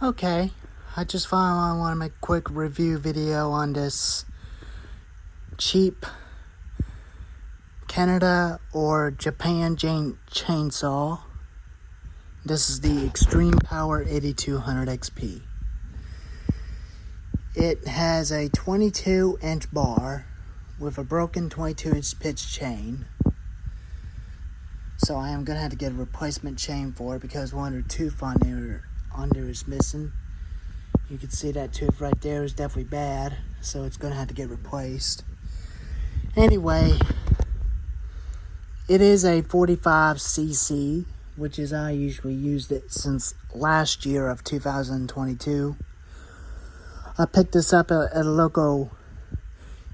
Okay, I just finally want to make a quick review video on this cheap Canada or Japan chainsaw. This is the Xtermepower 8200 XP. It has a 22-inch bar with a broken 22-inch pitch chain. So I am going to have to get a replacement chain for it because one or tooth on there is missing. You can see that tooth right there is definitely bad, so it's going to have to get replaced. Anyway, it is a 45cc, which is I usually used it since last year of 2022. I picked this up at a local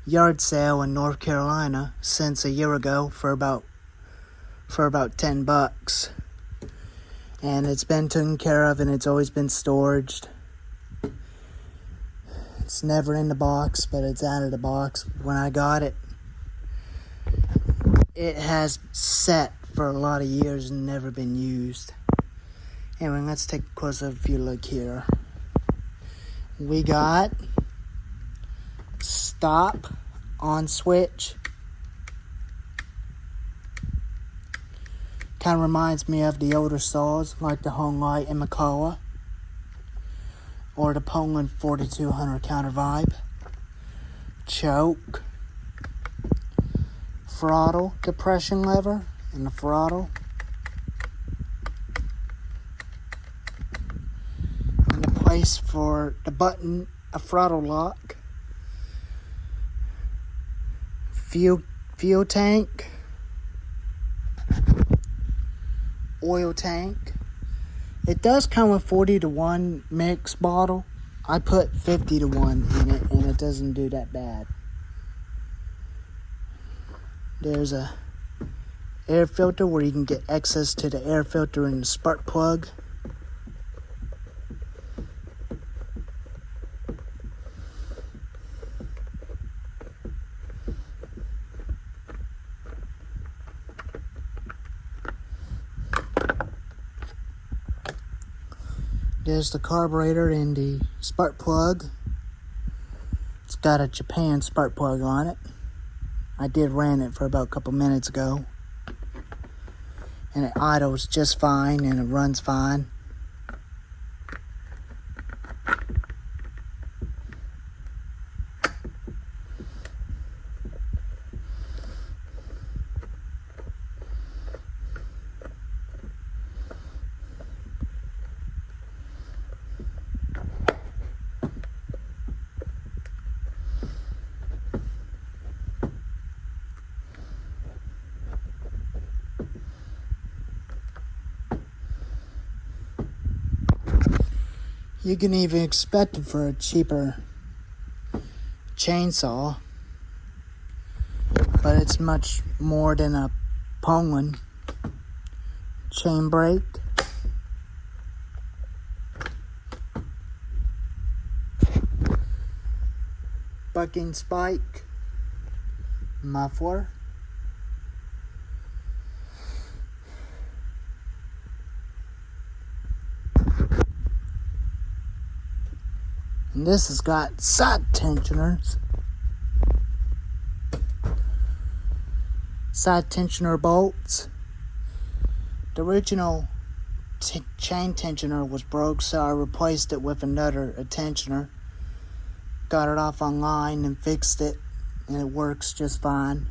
yard sale in North Carolina since a year ago for about $10, and it's been taken care of and it's always been stored. It's never in the box, but it's out of the box. When I got it, it has sat for a lot of years and never been used. Anyway, let's take a closer view look here. We got stop on switch. Kind of reminds me of the older saws like the Honglight and McCullough or the Poland 4200 counter vibe. Choke, throttle depression lever in the throttle, and the place for the button, a throttle lock, fuel tank, oil tank. It does come with 40-to-1 mix bottle. I put 50-to-1 in it, and it doesn't do that bad. There's a air filter where you can get access to the air filter and the spark plug. There's the carburetor and the spark plug. It's got a Japan spark plug on it. I did ran it for about a couple minutes ago. And it idles just fine and it runs fine. You can even expect it for a cheaper chainsaw, but it's much more than a Poland. Chain brake, bucking spike, muffler, and this has got side tensioners. Side tensioner bolts. The original chain tensioner was broke, so I replaced it with another tensioner. Got it off online and fixed it, and it works just fine.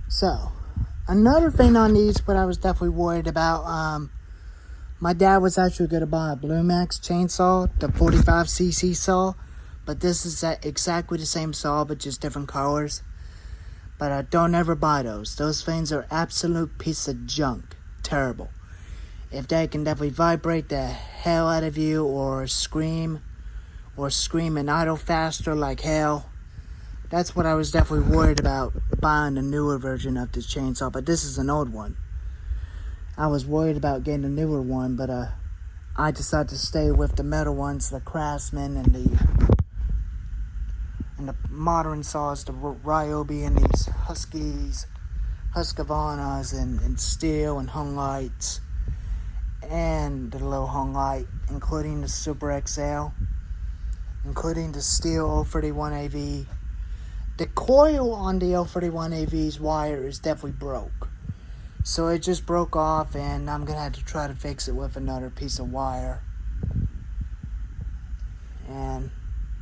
So, another thing on these, but I was definitely worried about, my dad was actually going to buy a Blue Max chainsaw, the 45cc saw, but this is exactly the same saw, but just different colors. But don't ever buy those. Those things are absolute piece of junk. Terrible. If they can definitely vibrate the hell out of you or scream and idle faster like hell, that's what I was definitely worried about buying the newer version of this chainsaw, but this is an old one. I was worried about getting a newer one, but I decided to stay with the metal ones, the Craftsman and the modern saws, the Ryobi and these Husqvarnas and stihl and hung lights, and the low hung light, including the Super XL, including the stihl 031AV. The coil on the 031AV's wire is definitely broke. So it just broke off, and I'm going to have to try to fix it with another piece of wire. And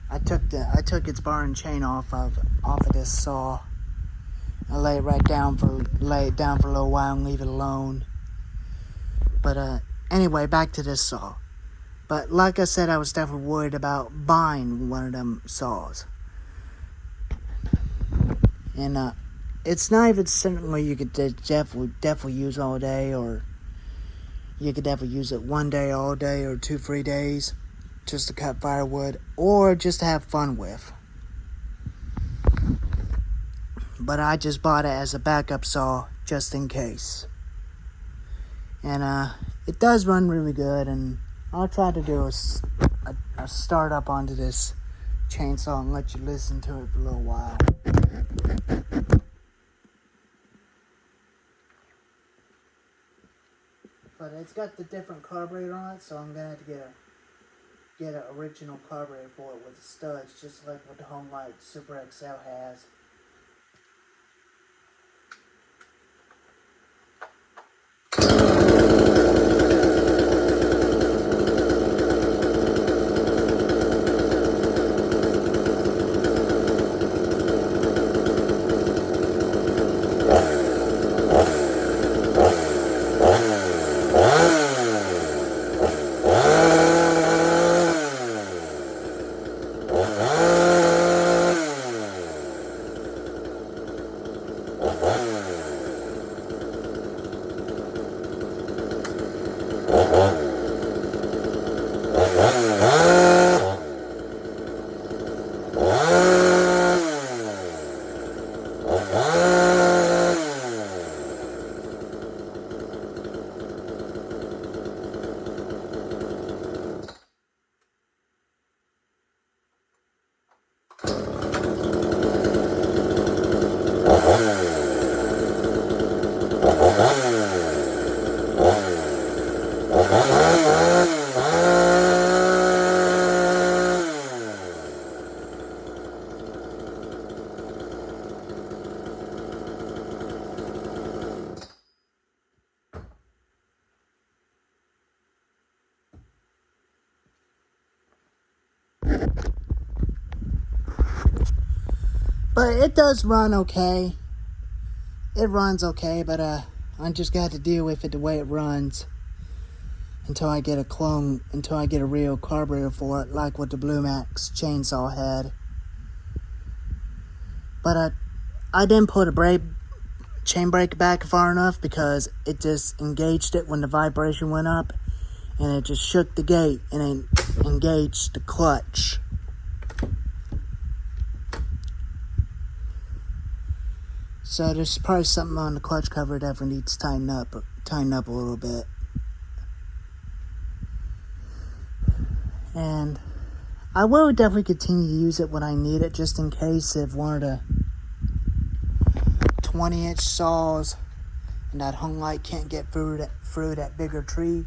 I took its bar and chain off of this saw. I lay it down for a little while and leave it alone. But anyway, back to this saw. But like I said, I was definitely worried about buying one of them saws. And it's not even something where you could definitely use all day, or you could definitely use it one day, all day, or 2-3 days just to cut firewood, or just to have fun with. But I just bought it as a backup saw just in case. And it does run really good, and I'll try to do a startup onto this chainsaw and let you listen to it for a little while. But it's got the different carburetor on it, so I'm gonna have to get an original carburetor for it with the studs, just like what the Home Light Super XL has. But it does run okay. It runs okay, but I'm just got to deal with it the way it runs until I get a real carburetor for it, like what the Blue Max chainsaw had. But I didn't put a chain brake back far enough, because it just engaged it when the vibration went up, and it just shook the gate and it engaged the clutch. So there's probably something on the clutch cover that needs to tighten up a little bit. And I will definitely continue to use it when I need it, just in case if one of the 20-inch saws and that hung light can't get through that bigger tree.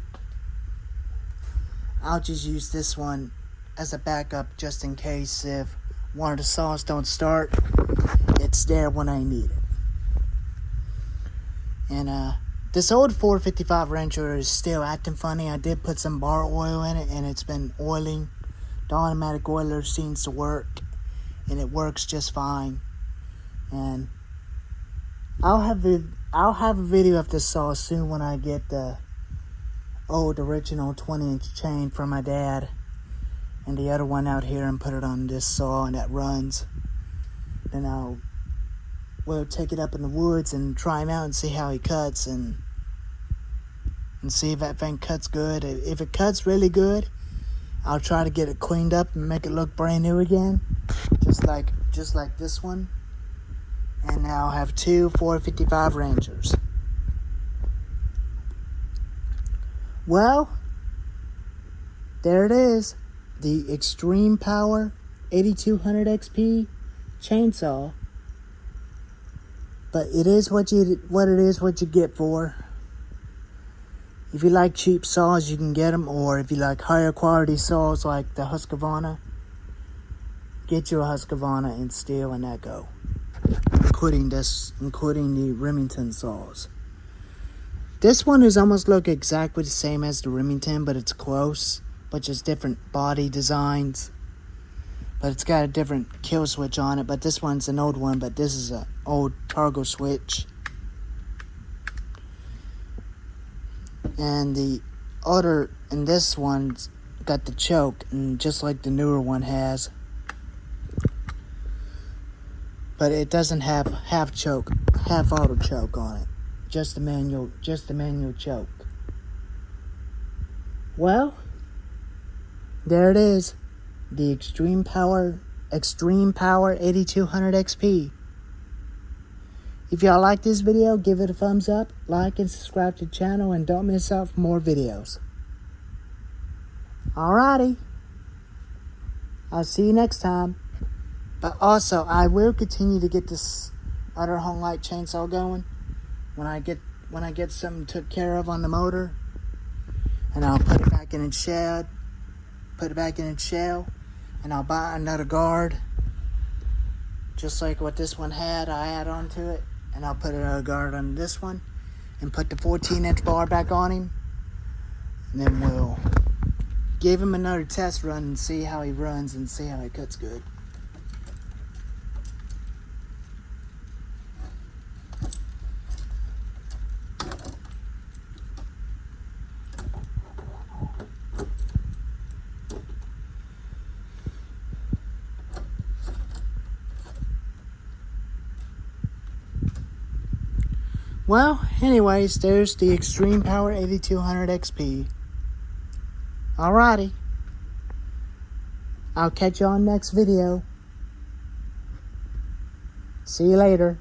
I'll just use this one as a backup, just in case if one of the saws don't start, it's there when I need it. And this old 455 wrencher is still acting funny. I did put some bar oil in it, and it's been oiling. The automatic oiler seems to work, and it works just fine. And I'll have a video of this saw soon when I get the old original 20-inch chain from my dad, and the other one out here, and put it on this saw, and that runs. Then we'll take it up in the woods and try him out and see how he cuts, and see if that thing cuts good. If it cuts really good, I'll try to get it cleaned up and make it look brand new again, just like this one. And now I'll have two 455 Rangers. Well, there it is. The Extreme Power 8200 XP chainsaw. But it is what you get for. If you like cheap saws, you can get them. Or if you like higher quality saws like the Husqvarna, get you a Husqvarna and stihl and that go. Including the Remington saws. This one is almost look exactly the same as the Remington, but it's close. But just different body designs. But it's got a different kill switch on it. But this one's an old one, but this is an old toggle switch. And this one's got the choke, and just like the newer one has. But it doesn't have half auto choke on it. Just the manual choke. Well, there it is. The Extreme Power 8200 XP. If y'all like this video, give it a thumbs up, like and subscribe to the channel, and don't miss out for more videos. Alrighty. I'll see you next time. But also, I will continue to get this other home light chainsaw going when I get something took care of on the motor, and I'll put it back in its shed. And I'll buy another guard, just like what this one had. I add on to it, and I'll put another guard on this one, and put the 14-inch bar back on him, and then we'll give him another test run and see how he runs and see how he cuts good. Well, anyways, there's the Extreme Power 8200 XP. Alrighty. I'll catch you on next video. See you later.